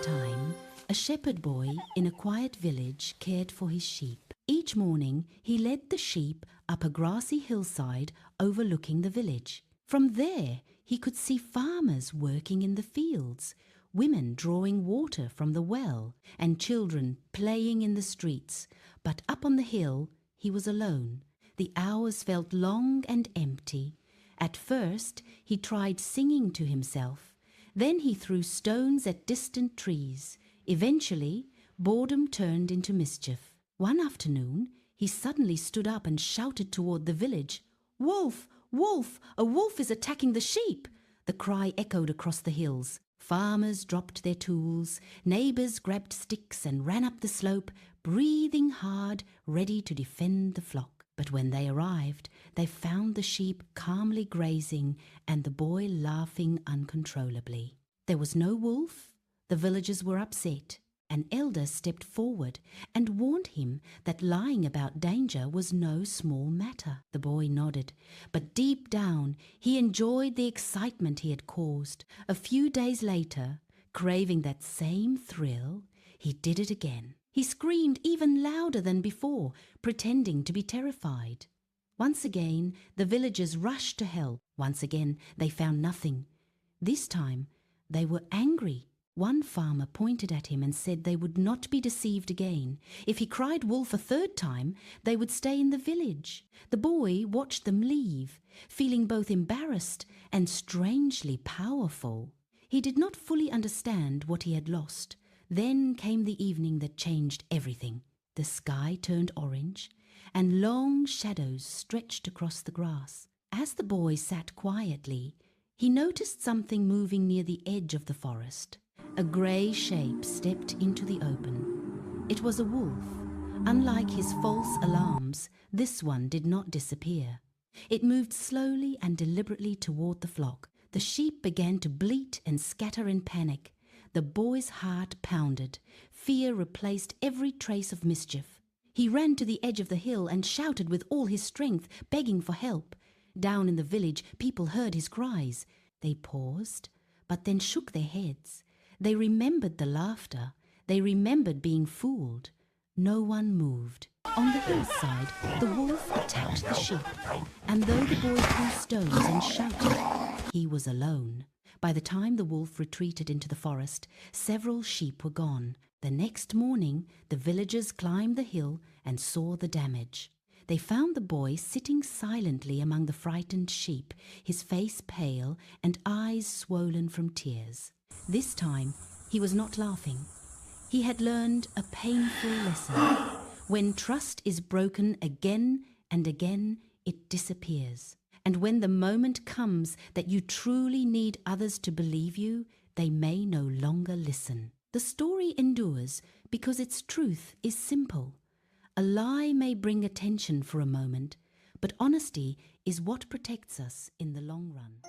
time, a shepherd boy in a quiet village cared for his sheep. Each morning, he led the sheep up a grassy hillside overlooking the village. From there, he could see farmers working in the fields, women drawing water from the well, and children playing in the streets. But up on the hill, he was alone. The hours felt long and empty. At first, he tried singing to himself. Then he threw stones at distant trees. Eventually, boredom turned into mischief. One afternoon, he suddenly stood up and shouted toward the village, "Wolf! Wolf! A wolf is attacking the sheep!" The cry echoed across the hills. Farmers dropped their tools. Neighbors grabbed sticks and ran up the slope, breathing hard, ready to defend the flock. But when they arrived, they found the sheep calmly grazing and the boy laughing uncontrollably. There was no wolf. The villagers were upset. An elder stepped forward and warned him that lying about danger was no small matter. The boy nodded, but deep down he enjoyed the excitement he had caused. A few days later, craving that same thrill, he did it again. He screamed even louder than before, pretending to be terrified. Once again, the villagers rushed to help. Once again, they found nothing. This time, they were angry. One farmer pointed at him and said they would not be deceived again. If he cried wolf a third time, they would stay in the village. The boy watched them leave, feeling both embarrassed and strangely powerful. He did not fully understand what he had lost. Then came the evening that changed everything. The sky turned orange, and long shadows stretched across the grass. As the boy sat quietly, he noticed something moving near the edge of the forest. A grey shape stepped into the open. It was a wolf. Unlike his false alarms, this one did not disappear. It moved slowly and deliberately toward the flock. The sheep began to bleat and scatter in panic. The boy's heart pounded. Fear replaced every trace of mischief. He ran to the edge of the hill and shouted with all his strength, begging for help. Down in the village, people heard his cries. They paused, but then shook their heads. They remembered the laughter. They remembered being fooled. No one moved. On the hillside, the wolf attacked the sheep, and though the boy threw stones and shouted, he was alone. By the time the wolf retreated into the forest, several sheep were gone. The next morning, the villagers climbed the hill and saw the damage. They found the boy sitting silently among the frightened sheep, his face pale and eyes swollen from tears. This time, he was not laughing. He had learned a painful lesson. When trust is broken again and again, it disappears. And when the moment comes that you truly need others to believe you, they may no longer listen. The story endures because its truth is simple. A lie may bring attention for a moment, but honesty is what protects us in the long run.